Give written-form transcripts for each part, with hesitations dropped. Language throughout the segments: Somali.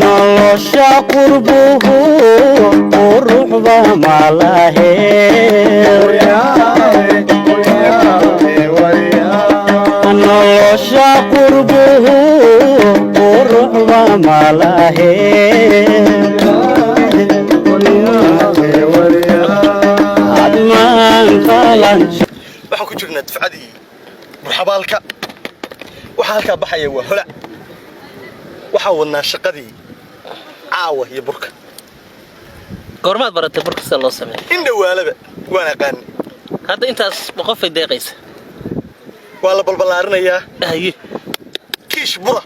nolosha qurbuhu quruxba malahe nolosha qurbuhu quruxba malahe adman qalanj waxaan ku jirnaa dafcadii burxabaalka waxa halka baxaya waa hola waxa wadnaa shaqadii caawa iyo burka goormaad baratay burka sida loo sameeyo in dhawaalaba waan aqaan hadda intaas boqofay deeqaysa waa la balbalaarinayaa haye kiish bura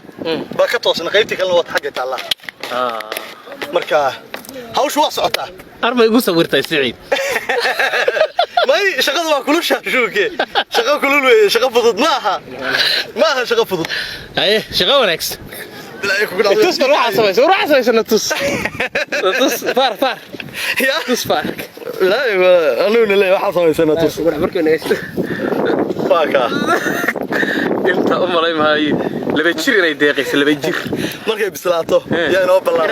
ba ka toosna qaybtii kalena wad xagga taala marka hawshu waa socotaa arma igu sawirtay Saciid may shaqada waa kulusha shuuke shaqa kulul weey shaqa fudud maaha shaqa fudud haye shaqa wanaagsan bilaa ku gudbay tus ruuxa samaysan tus far ya tus far la anu leeyahay waxa samaysan tus markii neesto faaka inta umalay mahay laba jir inay deeqayso laba jir markay bislaato yaa inoo ballan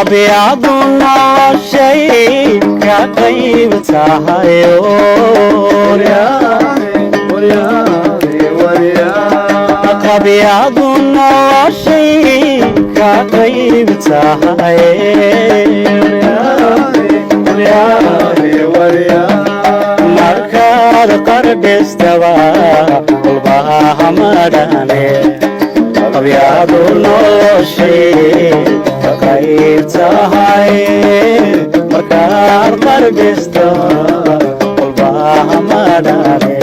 أبيض noloshay ka qayb tahayo qabyadu noloshay ka qayb tahay markaad qardhistaba walbaha madhane qabyadu noloshay ka qayb tahay markaad qardhistaba walbaha madhane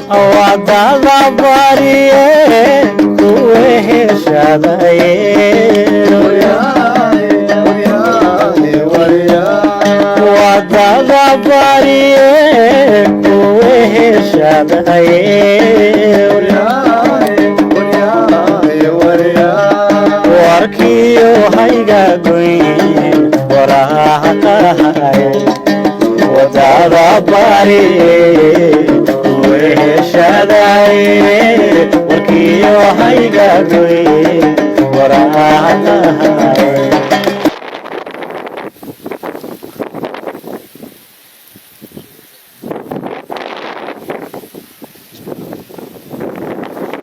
wadada bariye kuwe heshadaye wadada bariye kuwe heshadaye warkiyo hayga goyn waraha qahaye wadada bariye warkiyo hayga goy waraha